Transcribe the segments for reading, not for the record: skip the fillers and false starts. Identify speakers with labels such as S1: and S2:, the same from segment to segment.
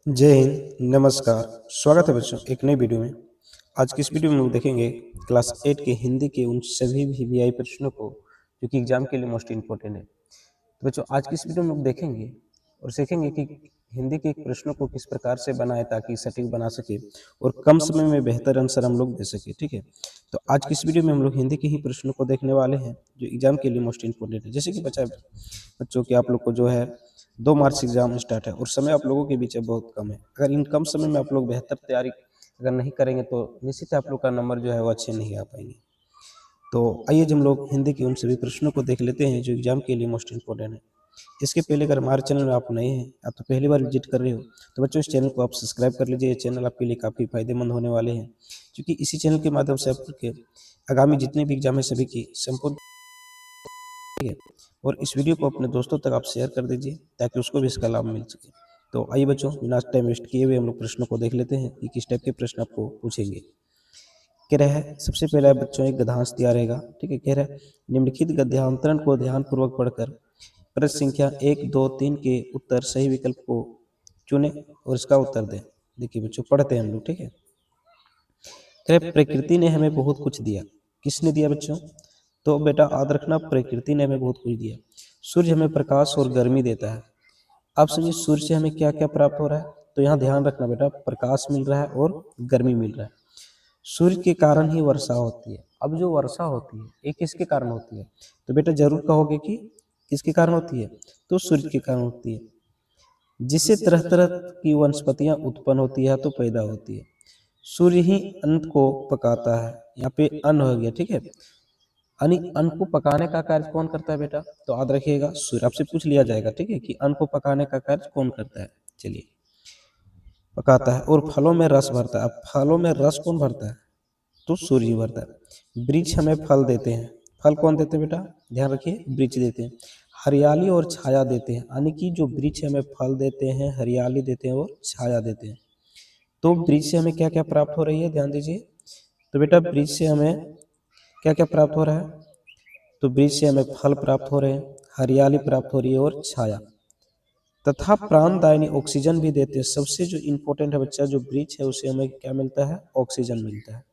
S1: जय हिंद, नमस्कार। स्वागत है बच्चों एक नई वीडियो में। आज की इस वीडियो में हम लोग देखेंगे क्लास 8 के हिंदी के उन सभी वीवीआई प्रश्नों को जो कि एग्जाम के लिए मोस्ट इंपॉर्टेंट है। तो बच्चों आज की इस वीडियो में हम लोग देखेंगे और सीखेंगे कि हिंदी के प्रश्नों को किस प्रकार से बनाए ताकि सटीक बना सके और कम समय में बेहतर आंसर हम लोग दे सके। ठीक है, तो आज की इस वीडियो में हम लोग हिंदी के ही प्रश्नों को देखने वाले हैं जो एग्जाम के लिए मोस्ट इंपॉर्टेंट है। जैसे कि बच्चों की आप लोग को जो है 2 मार्च से एग्जाम स्टार्ट है और समय आप लोगों के बीच में बहुत कम है। अगर इन कम समय में आप लोग बेहतर तैयारी अगर नहीं करेंगे तो निश्चित है आप लोग का नंबर जो है वो अच्छे नहीं आ पाएंगे। तो आइए हम लोग हिंदी के उन सभी प्रश्नों को देख लेते हैं जो एग्जाम के लिए मोस्ट इंपॉर्टेंट है। इसके पहले अगर हमारे चैनल में आप नए हैं, आप तो पहली बार विजिट कर रहे हो, तो बच्चों इस चैनल को आप सब्सक्राइब कर लीजिए। ये चैनल आपके लिए काफ़ी फायदेमंद होने वाले हैं क्योंकि इसी चैनल के माध्यम से आपके आगामी जितने भी एग्जाम है सभी की संपूर्ण और इस वीडियो को अपने दोस्तों तक आप शेयर कर दीजिए ताकि उसको भी इसका लाभ मिल सके। तो आइए बच्चों बिना टाइम वेस्ट किए हुए हम लोग प्रश्नों को देख लेते हैं कि किस टाइप के प्रश्न आपको पूछेंगे। कह रहा है सबसे पहला बच्चों एक गद्यांश दिया रहेगा। ठीक है, कह रहा है निम्नलिखित गद्यांतरण को ध्यानपूर्वक पढ़कर प्रश्न संख्या 1, 2, 3 के उत्तर सही विकल्प को चुने और इसका उत्तर दें। देखिए बच्चों पढ़ते हैं हम लोग। ठीक है, कह रहे प्रकृति ने हमें बहुत कुछ दिया। किसने दिया बच्चों? तो बेटा याद रखना प्रकृति ने हमें बहुत कुछ दिया। सूर्य हमें प्रकाश और गर्मी देता है। आप समझिए सूर्य से हमें क्या क्या प्राप्त हो रहा है, तो यहाँ ध्यान रखना बेटा प्रकाश मिल रहा है और गर्मी मिल रहा है। सूर्य के कारण ही वर्षा होती है। अब जो वर्षा होती है ये किसके कारण होती है? तो बेटा जरूर कहोगे कि किसके कारण होती है? तो सूर्य के कारण होती है। जिससे तरह तरह की वनस्पतियां उत्पन्न होती है तो पैदा होती है। सूर्य ही अन्न को पकाता है। यहाँ पे अन्न हो गया। ठीक है, यानी अन्न को पकाने का कार्य कौन करता है बेटा? तो याद रखिएगा सूर्य। आपसे पूछ लिया जाएगा ठीक है कि अन्न को पकाने का कार्य कौन करता है। चलिए पकाता है। और फलों में रस भरता है। अब फलों में रस कौन भरता है? तो सूर्य ही भरता है। वृक्ष हमें फल देते हैं। फल कौन देते हैं बेटा? ध्यान रखिए वृक्ष देते हैं। हरियाली और छाया देते हैं, यानी कि जो वृक्ष हमें फल देते हैं, हरियाली देते हैं और छाया देते हैं। तो वृक्ष से हमें क्या क्या प्राप्त हो रही है, ध्यान दीजिए। तो बेटा वृक्ष से हमें क्या क्या प्राप्त हो रहा है? तो वृक्ष से हमें फल प्राप्त हो रहे हैं, हरियाली प्राप्त हो रही है और छाया तथा प्राणदायिनी ऑक्सीजन भी देते हैं। सबसे जो इम्पोर्टेंट है बच्चा, जो वृक्ष है उसे हमें क्या मिलता है? ऑक्सीजन मिलता है।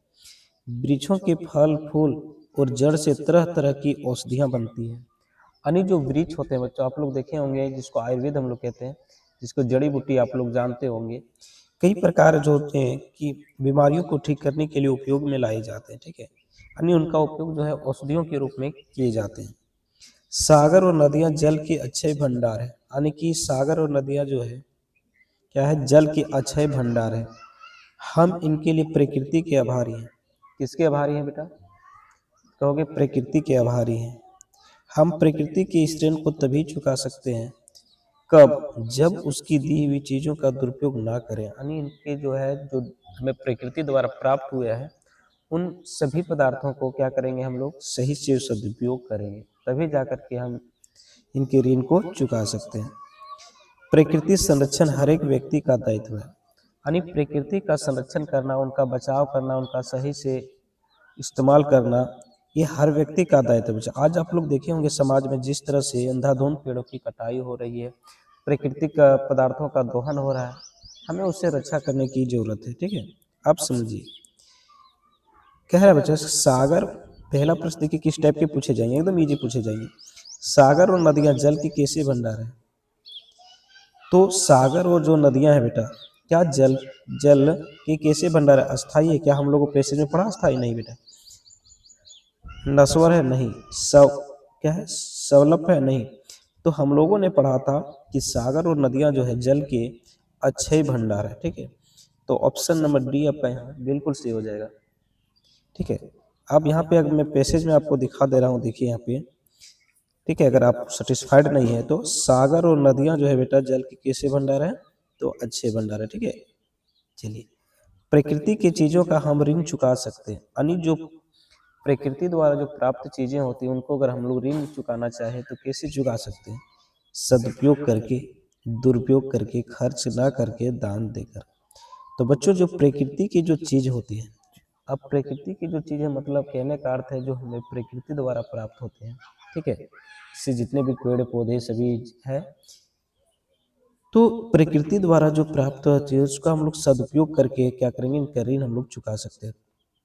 S1: वृक्षों के फल फूल और जड़ से तरह तरह की औषधियां बनती हैं। यानी जो वृक्ष होते हैं बच्चों आप लोग देखे होंगे जिसको आयुर्वेद हम लोग कहते हैं, जिसको जड़ी बूटी आप लोग जानते होंगे। कई प्रकार जो होते हैं कि बीमारियों को ठीक करने के लिए उपयोग में लाए जाते हैं। ठीक है, यानी उनका उपयोग जो है औषधियों के रूप में किए जाते हैं। सागर और नदियां जल के अक्षय भंडार है। यानी कि सागर और नदियां जो है क्या है? जल के अक्षय भंडार है। हम इनके लिए प्रकृति के आभारी हैं। किसके आभारी हैं बेटा? कहोगे प्रकृति के आभारी हैं। हम प्रकृति के इस ऋण को तभी चुका सकते हैं कब? जब उसकी दी हुई चीजों का दुरुपयोग ना करें। यानी इनके जो है जो हमें प्रकृति द्वारा प्राप्त हुए हैं उन सभी पदार्थों को क्या करेंगे? हम लोग सही से सदुपयोग करेंगे, तभी जाकर के हम इनके ऋण को चुका सकते हैं। प्रकृति संरक्षण हर एक व्यक्ति का दायित्व है। यानी प्रकृति का संरक्षण करना, उनका बचाव करना, उनका सही से इस्तेमाल करना ये हर व्यक्ति का दायित्व है। आज आप लोग देखे होंगे समाज में जिस तरह से अंधाधुंध पेड़ों की कटाई हो रही है, प्राकृतिक पदार्थों का दोहन हो रहा है, हमें उससे रक्षा करने की जरूरत है। ठीक है, आप समझिए। कह रहा है बच्चा सागर, पहला प्रश्न देखिए किस टाइप के पूछे जाएंगे, एकदम इजी पूछे जाएंगे। सागर और नदियां जल के कैसे भंडार है? तो सागर और जो नदियां हैं बेटा क्या जल जल के कैसे भंडार है? अस्थाई है क्या? हम लोगों को पैसेज में पढ़ा अस्थाई नहीं बेटा। नश्वर है नहीं। सव क्या है? सवलभ है नहीं। तो हम लोगों ने पढ़ा था कि सागर और नदियां जो है जल के अक्षय भंडार है। ठीक है, तो ऑप्शन नंबर डी आपका यहाँ बिल्कुल सही हो जाएगा। ठीक है, अब यहाँ पे अगर मैं पैसेज में आपको दिखा दे रहा हूँ, देखिए यहाँ पे। ठीक है, अगर आप सेटिस्फाइड नहीं है तो सागर और नदियां जो है बेटा जल के कैसे भंडार है? तो अच्छे भंडार है। ठीक है, चलिए प्रकृति की चीजों का हम ऋण चुका सकते हैं। यानी जो प्रकृति द्वारा जो प्राप्त चीजें होती हैं उनको अगर हम लोग ऋण चुकाना चाहे तो कैसे चुका सकते हैं? सदुपयोग करके, दुरुपयोग करके, खर्च ना करके, दान देकर। तो बच्चों जो प्रकृति की जो चीज होती है, अब प्रकृति की जो चीजें मतलब कहने का अर्थ है जो हमें प्रकृति द्वारा प्राप्त होते हैं। ठीक है, इससे जितने भी पेड़ पौधे सभी है तो प्रकृति द्वारा जो प्राप्त होती है उसका हम लोग सदुपयोग करके क्या करेंगे, इनका ऋण हम लोग चुका सकते हैं।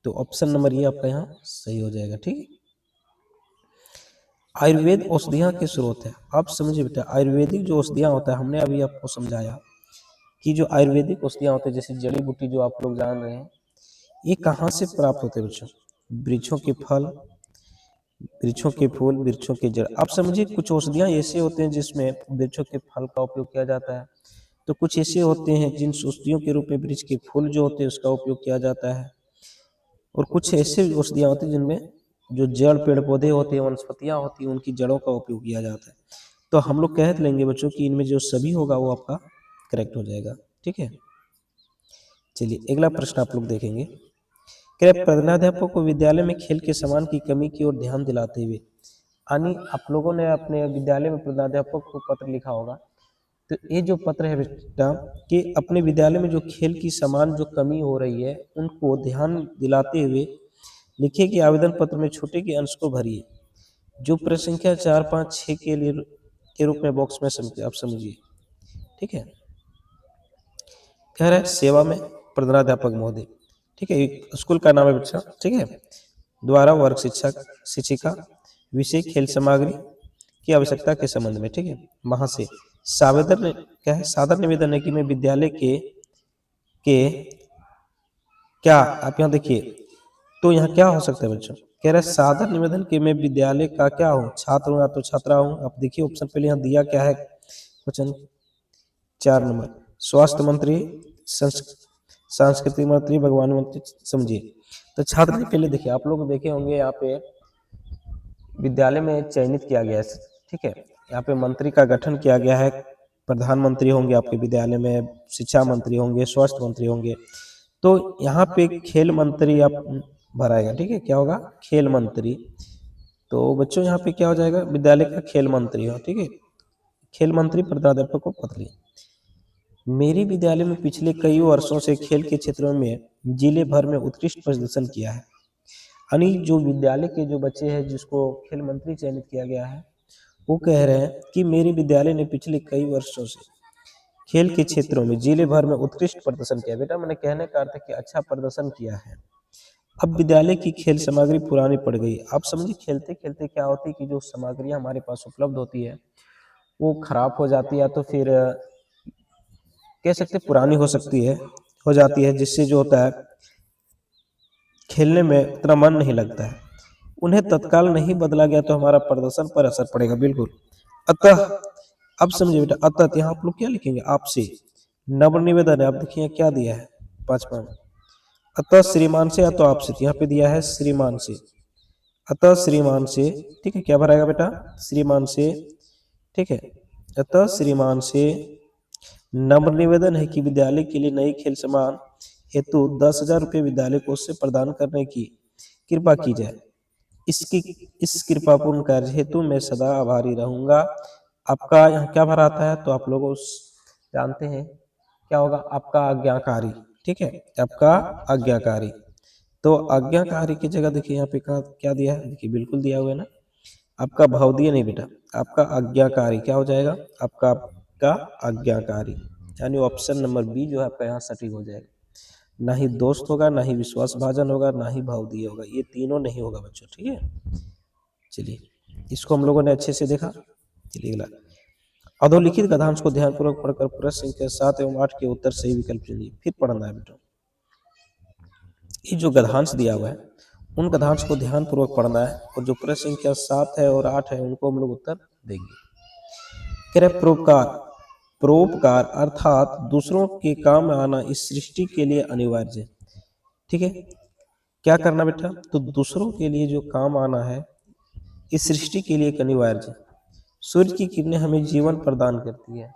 S1: तो ऑप्शन नंबर ये आपका यहाँ सही हो जाएगा। ठीक है। आयुर्वेद औषधियाँ के स्रोत है। आप समझिए बेटा, आयुर्वेदिक जो औषधियाँ होता है, हमने अभी आपको समझाया कि जो आयुर्वेदिक औषधियाँ होती है जैसे जड़ी बूटी जो आप लोग जान रहे हैं, ये कहाँ से प्राप्त होते हैं बच्चों? वृक्षों के फल, वृक्षों के फूल, वृक्षों के जड़। आप समझिए कुछ औषधियाँ ऐसे होते हैं जिसमें वृक्षों के फल का उपयोग किया जाता है, तो कुछ ऐसे होते हैं जिन औषधियों के रूप में वृक्ष के फूल जो होते हैं उसका उपयोग किया जाता है, और कुछ ऐसे औषधियाँ होती हैं जिनमें जो जड़ पेड़ पौधे होते हैं, वनस्पतियाँ होती हैं, उनकी जड़ों का उपयोग किया जाता है। तो हम लोग कह लेंगे बच्चों कि इनमें जो सभी होगा वो आपका करेक्ट हो जाएगा। ठीक है। चलिए अगला प्रश्न आप लोग देखेंगे। क्या प्रधानाध्यापक को विद्यालय में खेल के सामान की कमी की ओर ध्यान दिलाते हुए, यानी आप लोगों ने अपने विद्यालय में प्रधानाध्यापक को पत्र लिखा होगा, तो ये जो पत्र है बेटा कि अपने विद्यालय में जो खेल की सामान जो कमी हो रही है उनको ध्यान दिलाते हुए लिखिए कि आवेदन पत्र में छूटे के अंश को भरिए। जो प्रश्न संख्या 4, 5, 6 के लिए के रूप में बॉक्स में आप समझिए। ठीक है। कह रहा है सेवा में प्रधानाध्यापक महोदय, ठीक है, एक स्कूल का नाम है बच्चा, ठीक है, द्वारा वर्ग शिक्षक शिक्षिका विषय खेल सामग्री की आवश्यकता के संबंध में। ठीक है। वहां से सावेदन क्या है, सादर निवेदन है कि मैं विद्यालय के क्या, आप यहाँ देखिए, तो यहाँ क्या हो सकता है बच्चों? कह रहा है सादर निवेदन कि मैं विद्यालय का क्या हूँ, छात्र हूँ या तो छात्रा हूँ। आप देखिए ऑप्शन पहले यहाँ दिया क्या है, क्वेश्चन 4 नंबर, स्वास्थ्य मंत्री, सांस्कृतिक मंत्री, भगवान मंत्री, समझिए। तो छात्र पहले देखिए, आप लोग देखे होंगे यहाँ पे विद्यालय में चयनित किया गया है। ठीक है। यहाँ पे मंत्री का गठन किया गया है, प्रधानमंत्री होंगे आपके विद्यालय में, शिक्षा मंत्री होंगे, स्वास्थ्य मंत्री होंगे। तो यहाँ पे खेल मंत्री आप भराएगा। ठीक है। क्या होगा? खेल मंत्री। तो बच्चों यहाँ पे क्या हो जाएगा? विद्यालय का खेल मंत्री हो। ठीक है। खेल मंत्री प्रधानाध्यापक को पत्र लिखें। मेरे विद्यालय में पिछले कई वर्षों से खेल के क्षेत्रों में जिले भर में उत्कृष्ट प्रदर्शन किया है। यानी जो विद्यालय के जो बच्चे हैं जिसको खेल मंत्री चयनित किया गया है, वो कह रहे हैं कि मेरे विद्यालय ने पिछले कई वर्षों से खेल के क्षेत्रों में जिले भर में उत्कृष्ट प्रदर्शन किया। बेटा मैंने कहने का अर्थ है कि अच्छा प्रदर्शन किया है। अब विद्यालय की खेल सामग्री पुरानी पड़ गई। आप समझिए खेलते खेलते क्या होती है कि जो सामग्रियां हमारे पास उपलब्ध होती है वो खराब हो जाती है, तो फिर कह सकते पुरानी हो जाती है, जिससे जो होता है खेलने में उतना मन नहीं लगता है। उन्हें तत्काल नहीं बदला गया तो हमारा प्रदर्शन पर असर पड़ेगा। बिल्कुल। अतः अब समझिए बेटा, अतः यहाँ आप लोग क्या लिखेंगे? आपसे नव निवेदन है। आप देखिए क्या दिया है 5वां में, अतः श्रीमान से, या तो आपसे, यहाँ पे दिया है श्रीमान से, अतः श्रीमान से। ठीक है। क्या भराएगा बेटा? श्रीमान से। ठीक है। अतः श्रीमान से नम्र निवेदन है कि विद्यालय के लिए नई खेल सामान हेतु 10,000 रुपये विद्यालय कोष से प्रदान करने की कृपा की जाए। इस कृपापूर्ण कार्य हेतु मैं सदा आभारी रहूंगा। आपका यहाँ क्या भरा आता है? तो आप लोग जानते हैं क्या होगा? आपका आज्ञाकारी। ठीक है। आपका आज्ञाकारी। तो आज्ञाकारी की जगह देखिए यहाँ पे क्या दिया है, देखिए बिल्कुल दिया हुआ है ना। आपका भाव दिया नहीं बेटा, आपका आज्ञाकारी क्या हो जाएगा? आपका आज्ञाकारी, यानी ऑप्शन नंबर बी जो है आपका यहाँ सटीक हो जाएगा। ना ही दोस्त होगा, ना ही विश्वास भाजन होगा, ना ही भाव दिया होगा, ये तीनों नहीं होगा बच्चों। ठीक है। चलिए इसको हम लोगों ने अच्छे से देखा। चलिए अगला, अधोलिखित गद्यांश को ध्यानपूर्वक पढ़कर प्रश्न संख्या 7 एवं 8 के उत्तर सही विकल्प चुनिए। फिर पढ़ना है बेटा, ये जो गद्यांश दिया हुआ है उन गद्यांश को ध्यानपूर्वक पढ़ना है, और जो प्रश्न संख्या 7 है और 8 है उनको हम लोग उत्तर देंगे। परोपकार, परोपकार अर्थात दूसरों के काम आना इस सृष्टि के लिए अनिवार्य है। ठीक है। क्या करना बेटा? तो दूसरों के लिए जो काम आना है इस सृष्टि के लिए एक अनिवार्य है। सूर्य की किरणें हमें जीवन प्रदान करती है।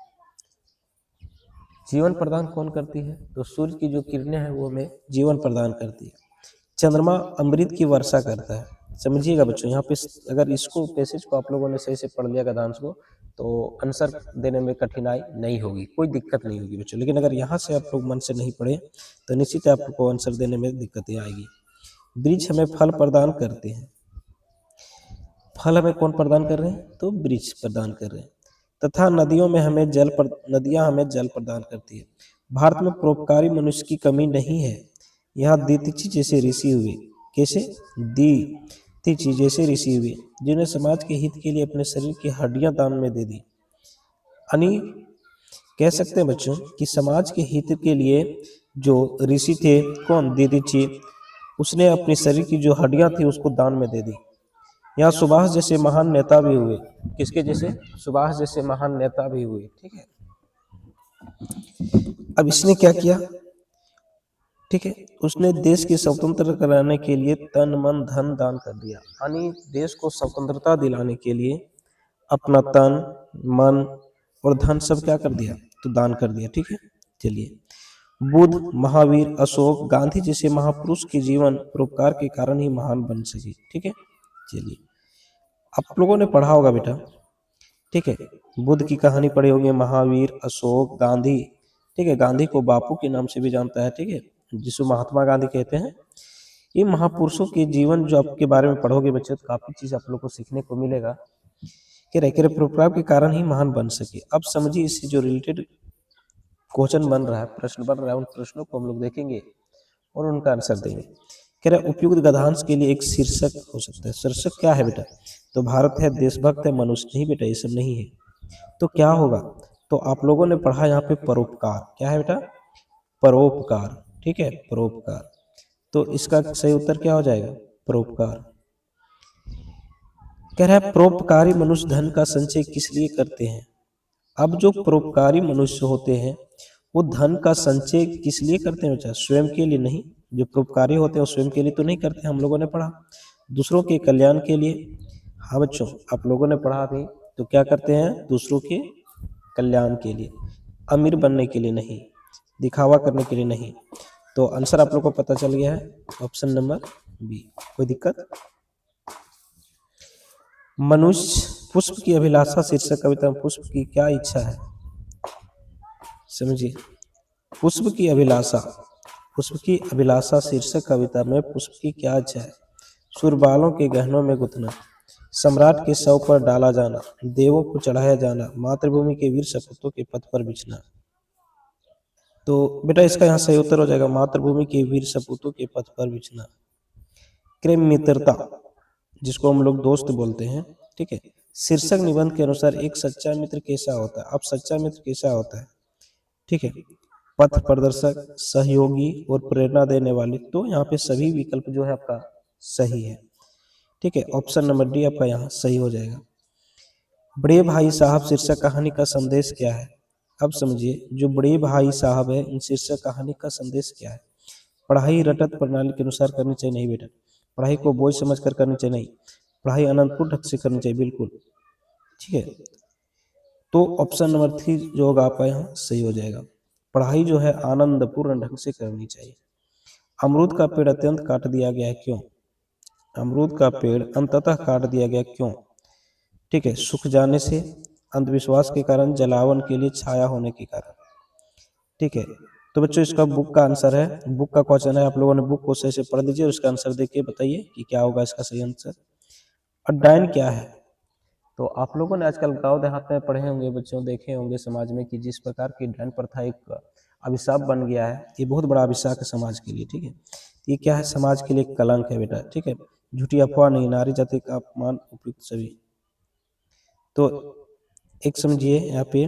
S1: जीवन प्रदान कौन करती है? तो सूर्य की जो किरणें हैं वो हमें जीवन प्रदान करती है। चंद्रमा अमृत की वर्षा करता है। समझिएगा बच्चों, यहाँ पे अगर इसको पैसेज को आप लोगों ने सही से पढ़ लिया गद्यांश को, तो आंसर देने में कठिनाई नहीं होगी, कोई दिक्कत नहीं होगी बच्चों। लेकिन अगर यहाँ से आप लोग मन से नहीं पढ़े तो निश्चित आपको आंसर देने में दिक्कतें आएगी। वृक्ष हमें फल प्रदान करते हैं। फल हमें कौन प्रदान कर रहे हैं? तो वृक्ष प्रदान कर रहे हैं। तथा नदियां हमें जल प्रदान करती है। भारत में परोपकारी मनुष्य की कमी नहीं है। यहाँ दीतिची जैसे ऋषि हुए। कैसे? दीतिची जैसे ऋषि हुए जिन्हें समाज के हित के लिए अपने शरीर की हड्डियां दान में दे दी। यानी कह सकते हैं बच्चों कि समाज के हित के लिए जो ऋषि थे, कौन? दीतिची, उसने अपने शरीर की जो हड्डियां थी उसको दान में दे दी। यहाँ सुभाष जैसे महान नेता भी हुए। किसके जैसे? सुभाष जैसे महान नेता भी हुए। ठीक है, अब इसने क्या किया? ठीक है, उसने देश की स्वतंत्र कराने के लिए तन मन धन दान कर दिया। यानी देश को स्वतंत्रता दिलाने के लिए अपना तन मन और धन सब क्या कर दिया? तो दान कर दिया। ठीक है, चलिए, बुद्ध, महावीर, अशोक, गांधी जैसे महापुरुष के जीवन परोपकार के कारण ही महान बन सके। ठीक है, चलिए, आप लोगों ने पढ़ा होगा बेटा। ठीक है, बुद्ध की कहानी पढ़े होंगे, महावीर, अशोक, गांधी। ठीक है, गांधी को बापू के नाम से भी जानता है। ठीक है, जिसको महात्मा गांधी कहते हैं। ये महापुरुषों के जीवन जो आपके बारे में पढ़ोगे बच्चे तो काफी चीज आप लोग को सीखने को मिलेगा कि परोपकार के कारण ही महान बन सके। अब समझिए इससे जो रिलेटेड क्वेश्चन बन रहा है, प्रश्न बन रहा है, उन प्रश्नों को हम लोग देखेंगे और उनका आंसर देंगे। कह रहे उपयुक्त गद्यांश के लिए एक शीर्षक हो सकता है। शीर्षक क्या है बेटा? तो भारत है, देशभक्त है, मनुष्य। नहीं बेटा, ये सब नहीं है। तो क्या होगा? तो आप लोगों ने पढ़ा यहाँ पे परोपकार। क्या है बेटा? परोपकार। ठीक है, परोपकार। तो इसका सही उत्तर क्या हो जाएगा? परोपकार। कह रहा है परोपकारी मनुष्य धन का संचय किस लिए करते हैं? अब जो परोपकारी मनुष्य होते हैं वो धन का संचय किस लिए करते हैं बच्चा? स्वयं के लिए नहीं। जो परोपकारी होते हैं वो स्वयं के लिए तो नहीं करते, हम लोगों ने पढ़ा। दूसरों के कल्याण के लिए। हाँ बच्चों, आप लोगों ने पढ़ा भी। तो क्या करते हैं? दूसरों के कल्याण के लिए, अमीर बनने के लिए नहीं, दिखावा करने के लिए नहीं। तो आंसर आप लोग को पता चल गया है, ऑप्शन नंबर बी। कोई दिक्कत? मनुष्य पुष्प की अभिलाषा शीर्षक कविता में पुष्प की क्या इच्छा है? समझिए, पुष्प की अभिलाषा। पुष्प की अभिलाषा शीर्षक कविता में पुष्प की क्या इच्छा है? सुरबालों के गहनों में गुथना, सम्राट के शव पर डाला जाना, देवों को चढ़ाया जाना, मातृभूमि के वीर सपूतों के पथ पर बिछना। तो बेटा इसका यहाँ सही उत्तर हो जाएगा मातृभूमि के वीर सपूतों के पथ पर बिछना। प्रेम मित्रता, जिसको हम लोग दोस्त बोलते हैं। ठीक है, शीर्षक निबंध के अनुसार एक सच्चा मित्र कैसा होता है? अब सच्चा मित्र कैसा होता है? ठीक है, पथ प्रदर्शक, सहयोगी और प्रेरणा देने वाले। तो यहाँ पे सभी विकल्प जो है आपका सही है। ठीक है, ऑप्शन नंबर डी आपका यहाँ सही हो जाएगा। बड़े भाई साहब शीर्षक कहानी का संदेश क्या है? अब समझिए, जो बड़े भाई साहब है इन शीर्षक कहानी का संदेश क्या है? पढ़ाई रटत प्रणाली के अनुसार करनी चाहिए। नहीं बेटा, पढ़ाई को बोझ समझकर करनी चाहिए। नहीं, पढ़ाई आनंदपूर्ण ढंग से करनी चाहिए। बिल्कुल ठीक है, तो ऑप्शन नंबर 3 जो होगा आपका यहाँ सही हो जाएगा। पढ़ाई जो है आनंदपूर्ण ढंग से करनी चाहिए। अमरूद का पेड़ अत्यंत काट दिया गया है, क्यों? अमरूद का पेड़ अंततः काट दिया गया, क्यों? ठीक है, सूख जाने से, अंधविश्वास के कारण, जलावन के लिए, छाया होने के कारण। ठीक है, तो बच्चों इसका बुक का आंसर है, बुक का क्वेश्चन है। आप लोगों ने बुक को सही से पढ़ लीजिए और इसका आंसर देखिए, बताइए कि क्या होगा इसका सही आंसर। अड्डायन क्या है? तो आप लोगों ने आजकल गांव देहात में पढ़े होंगे बच्चों, देखे होंगे समाज में कि जिस प्रकार की डायन प्रथा एक अभिशाप बन गया है, ये बहुत बड़ा अभिशाप है समाज के लिए। ठीक है, ये क्या है? समाज के लिए एक कलंक है बेटा। ठीक है, झूठी अफवाह नहीं, नारी जाति का अपमान, उपयुक्त सभी। तो एक समझिए यहाँ पे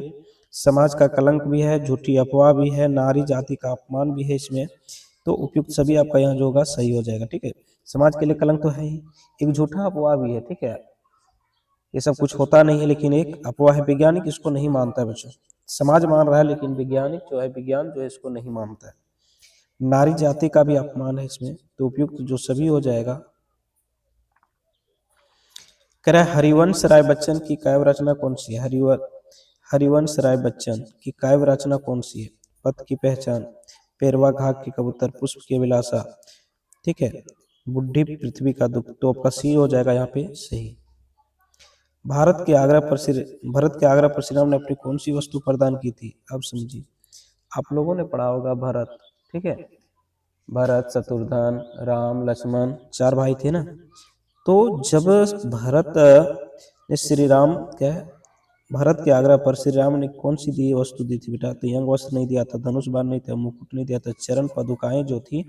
S1: समाज का कलंक भी है, झूठी अफवाह भी है, नारी जाति का अपमान भी है इसमें। तो उपयुक्त सभी आपका यहाँ जो होगा सही हो जाएगा। ठीक है, समाज के लिए कलंक तो है ही, एक झूठा अफवाह भी है। ठीक है, ये सब कुछ होता नहीं है लेकिन एक अफवाह है। वैज्ञानिक इसको नहीं मानता है बच्चों, समाज मान रहा है लेकिन वैज्ञानिक जो है, विज्ञान जो है इसको नहीं मानता है। नारी जाति का भी अपमान है इसमें, तो उपयुक्त जो सभी हो जाएगा। कह रहा है हरिवंश राय बच्चन की काव्य रचना कौन सी है? हरिवंश राय बच्चन की काव्य रचना कौन सी है? पथ की पहचान, पेरवा घाघ के कबूतर, पुष्प की अभिलाषा। ठीक है, बुढ़ी पृथ्वी का दुख। तो आपका सी हो जाएगा यहाँ पे सही। भरत के आग्रह पर श्री राम ने अपनी कौन सी वस्तु प्रदान की थी? अब समझिए, आप लोगों ने पढ़ा होगा भरत। ठीक है, भरत, शत्रुघ्न, राम, लक्ष्मण, 4 भाई थे ना। तो जब भरत ने श्री राम क्या भारत के आग्रह पर श्री राम ने कौन सी दी वस्तु दी थी बेटा? तो यंग वस्त्र नहीं दिया था, धनुष बाण नहीं था, मुकुट नहीं दिया था, चरण पादुकाएं जो थी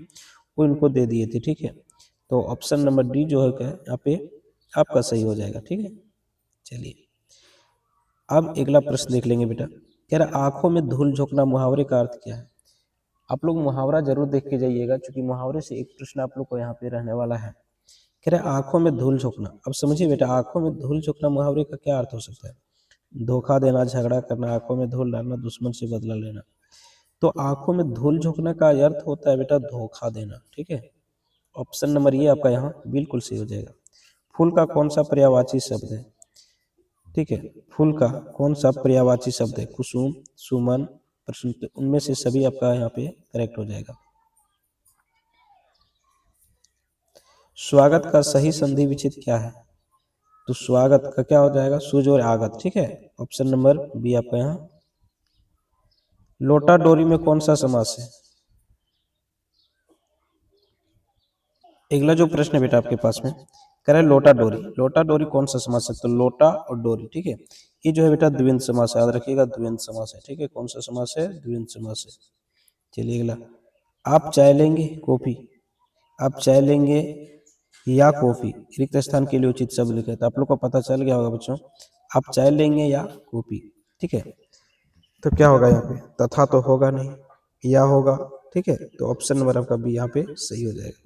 S1: वो इनको दे दिए थे। ठीक है, तो ऑप्शन नंबर डी जो है क्या यहाँ पे आपका सही हो जाएगा। ठीक है, चलिए अब अगला प्रश्न देख लेंगे बेटा। कह रहा आंखों में धूल झोंकना मुहावरे का अर्थ क्या है? आप लोग मुहावरा जरूर देख के जाइएगा, क्योंकि मुहावरे से एक प्रश्न आप लोग को यहाँ पे रहने वाला है। कह रहे आंखों में धूल झोंकना। अब समझिए बेटा, आंखों में धूल झोंकना मुहावरे का क्या अर्थ हो सकता है? धोखा देना, झगड़ा करना, आंखों में धूल डालना, दुश्मन से बदला लेना। तो आंखों में धूल झोंकने का अर्थ होता है बेटा धोखा देना। ठीक है, ऑप्शन नंबर ये आपका यहाँ बिल्कुल सही हो जाएगा। फूल का कौन सा पर्यायवाची शब्द है? ठीक है, फूल का कौन सा पर्यायवाची शब्द है? कुसुम, सुमन, प्रश्न, उनमें से सभी आपका यहाँ पे करेक्ट हो जाएगा। स्वागत का सही संधि विच्छेद क्या है? तो स्वागत का क्या हो जाएगा? सुज और आगत। ठीक है, ऑप्शन नंबर बी आपका यहाँ। लोटा डोरी में कौन सा समास है? अगला जो प्रश्न है बेटा आपके पास में कह रहा है लोटा डोरी। लोटा डोरी कौन सा समास है? तो लोटा और डोरी। ठीक है, ये जो है बेटा द्विंद समास है, याद रखिएगा द्विंद समास है। ठीक है, कौन सा समास है? द्विंद समास है। चलिए अगला, आप चाय लेंगे कॉफी, आप चाय लेंगे या कॉफी, रिक्त स्थान के लिए उचित शब्द लिखे। तो आप लोग को पता चल गया होगा बच्चों, आप चाय लेंगे या कॉफी। ठीक है, तो क्या होगा यहाँ पे? तथा तो होगा नहीं, या होगा। ठीक है, तो ऑप्शन नंबर आपका बी यहाँ पे सही हो जाएगा।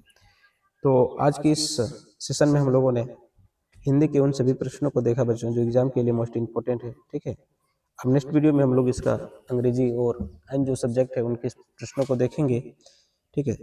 S1: तो आज की इस सेशन में हम लोगों ने हिंदी के उन सभी प्रश्नों को देखा बच्चों जो एग्जाम के लिए मोस्ट इंपॉर्टेंट है। ठीक है, अब नेक्स्ट वीडियो में हम लोग इसका अंग्रेजी और अन्य जो सब्जेक्ट है उनके प्रश्नों को देखेंगे। ठीक है,